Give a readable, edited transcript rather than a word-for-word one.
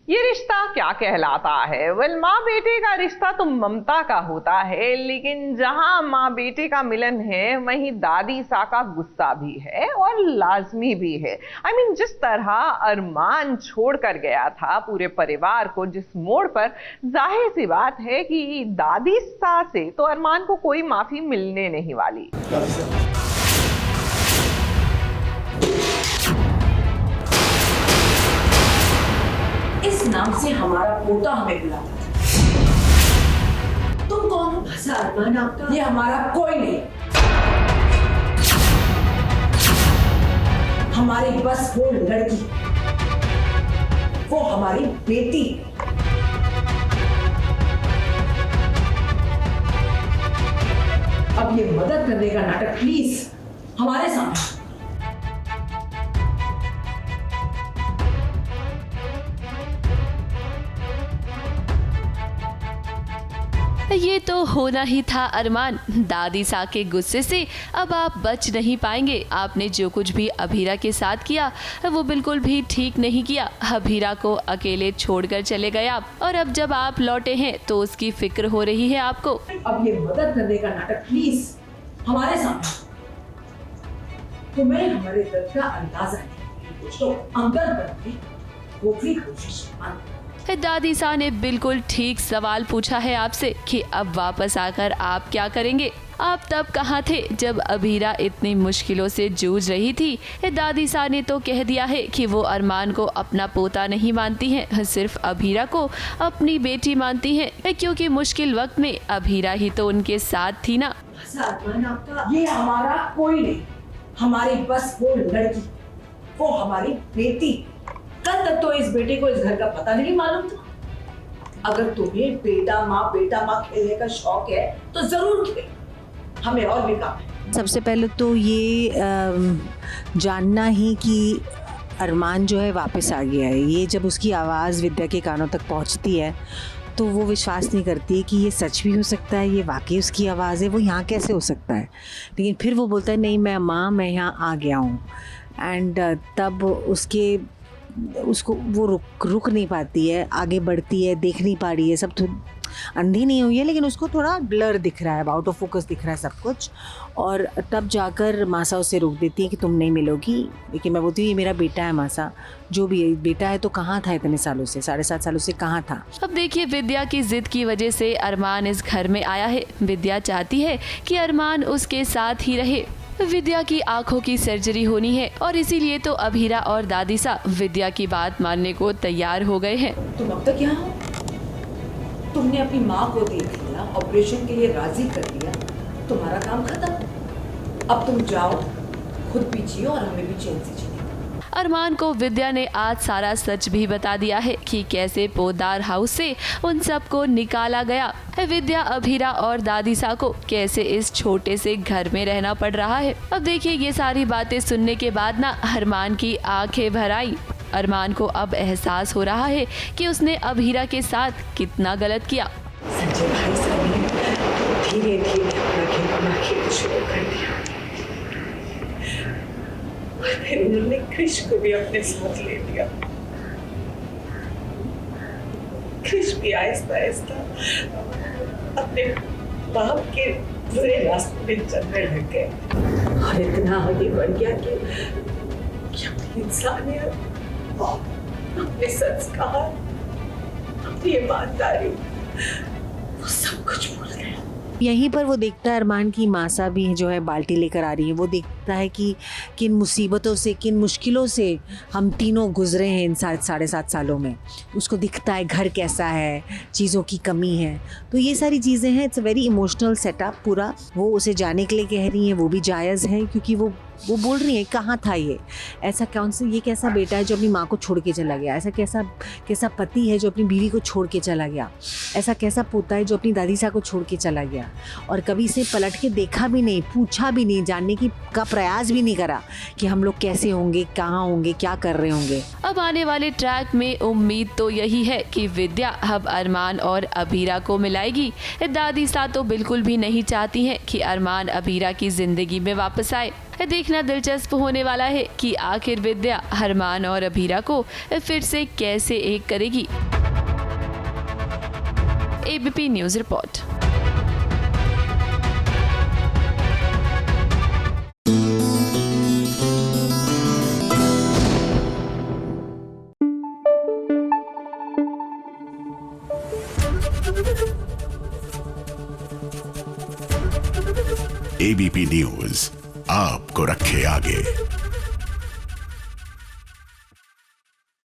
ये रिश्ता क्या कहलाता है? माँ बेटे का रिश्ता तो ममता का होता है, लेकिन जहां माँ बेटे का मिलन है वहीं दादी सा का गुस्सा भी है और लाजमी भी है। जिस तरह अरमान छोड़ कर गया था पूरे परिवार को जिस मोड़ पर, जाहिर सी बात है कि दादी सा से तो अरमान को कोई माफी मिलने नहीं वाली। इस नाम से हमारा पोता हमें बुलाता था। तुम कौन हो? अरमान आपका? ये हमारा कोई नहीं। हमारी बस वो लड़की, वो हमारी बेटी। अब ये मदद करने का नाटक प्लीज हमारे सामने। ये तो होना ही था अरमान। दादी सा के गुस्से से अब आप बच नहीं पाएंगे। आपने जो कुछ भी अभीरा के साथ किया वो बिल्कुल भी ठीक नहीं किया। अभीरा को अकेले छोड़कर चले गए आप, और अब जब आप लौटे हैं तो उसकी फिक्र हो रही है आपको। अब ये मदद करने का नाटक प्लीज हमारे सामने। तुम्हें हमारे दर्द का अंदाजा है तो अंदर बढ़ने वो भी कोशिश मत। दादी सा ने बिल्कुल ठीक सवाल पूछा है आपसे कि अब वापस आकर आप क्या करेंगे। आप तब कहाँ थे जब अभीरा इतनी मुश्किलों से जूझ रही थी? दादी सा ने तो कह दिया है कि वो अरमान को अपना पोता नहीं मानती हैं, सिर्फ अभीरा को अपनी बेटी मानती हैं, क्योंकि मुश्किल वक्त में अभीरा ही तो उनके साथ थी ना। ये हमारा कोई नहीं, हमारी बस वो लड़की, वो हमारी बेटी। कल तक तो इस बेटे को इस घर का पता नहीं मालूम था। अगर तुम्हें बेटा माँ खेलने का शौक है तो जरूर खेल, हमें और भी काम है। सबसे पहले तो ये जानना ही कि अरमान जो है वापस आ गया है। ये जब उसकी आवाज़ विद्या के कानों तक पहुंचती है तो वो विश्वास नहीं करती है कि ये सच भी हो सकता है, ये वाकई उसकी आवाज़ है, वो यहाँ कैसे हो सकता है। लेकिन फिर वो बोलता है नहीं मैं यहाँ आ गया हूँ। एंड तब उसको वो रुक नहीं पाती है, आगे बढ़ती है, देख नहीं पा रही है, सब तो अंधी नहीं हुई है लेकिन उसको थोड़ा ब्लर दिख रहा है, आउट ऑफ फोकस दिख रहा है सब कुछ। और तब जाकर मासा उसे रोक देती है कि तुम नहीं मिलोगी। लेकिन मैं बोलती हूँ ये मेरा बेटा है मासा, जो भी है बेटा है तो कहाँ था इतने सालों से, 7.5 सालों से कहाँ था। अब देखिए, विद्या की जिद की वजह से अरमान इस घर में आया है। विद्या चाहती है कि अरमान उसके साथ ही रहे। विद्या की आंखों की सर्जरी होनी है और इसीलिए तो अभीरा और दादी सा विद्या की बात मानने को तैयार हो गए हैं। तुम अब तक यहाँ हो? तुमने अपनी माँ को देख लिया, ऑपरेशन के लिए राजी कर दिया, तुम्हारा काम खत्म। अब तुम जाओ, खुद भी जियो और हमें भी चैन से जीने। अरमान को विद्या ने आज सारा सच भी बता दिया है कि कैसे पोदार हाउस से उन सबको निकाला गया। विद्या, अभीरा और दादी सा को कैसे इस छोटे से घर में रहना पड़ रहा है। अब देखिए, ये सारी बातें सुनने के बाद ना अरमान की आंखें भर आई। अरमान को अब एहसास हो रहा है कि उसने अभीरा के साथ कितना गलत किया। संजय भाई साहब ने धीरे-धीरे अपना खेल शुरू कर दिया। फिर उन्होंने क्रिश को भी अपने साथ ले लिया। क्रिश भी आहिस्ता-आहिस्ता अपने बाप के बुरे रास्ते में चलने लग गए और इतना आगे बढ़ गया कि अपनी इंसानियत, अपने संस्कार, अपनी ईमानदारी, वो सब कुछ भूल गया। यहीं पर वो देखता है अरमान की मासा भी जो है बाल्टी लेकर आ रही है। वो देखता है कि किन मुसीबतों से, किन मुश्किलों से हम तीनों गुजरे हैं इन 7.5 सालों में। उसको दिखता है घर कैसा है, चीज़ों की कमी है। तो ये सारी चीज़ें हैं। It's a very emotional setup पूरा। वो उसे जाने के लिए कह रही हैं, वो भी जायज़ है क्योंकि वो बोल रही है कहाँ था ये, ऐसा कौन सा, ये कैसा बेटा है जो अपनी माँ को छोड़ के चला गया, ऐसा कैसा पति है जो अपनी बीवी को छोड़ के चला गया, ऐसा कैसा पोता है जो अपनी दादी सा को छोड़ के चला गया और कभी से पलट के देखा भी नहीं, पूछा भी नहीं, जानने का प्रयास भी नहीं करा कि हम लोग कैसे होंगे, कहाँ होंगे, क्या कर रहे होंगे। अब आने वाले ट्रैक में उम्मीद तो यही है कि विद्या अब अरमान और अभीरा को मिलाएगी। दादी सा तो बिल्कुल भी नहीं चाहती हैं कि अरमान अभीरा की जिंदगी में वापस आए। देखना दिलचस्प होने वाला है कि आखिर विद्या अरमान और अभीरा को फिर से कैसे एक करेगी। ABP news report. ABP news आपको रखे आगे।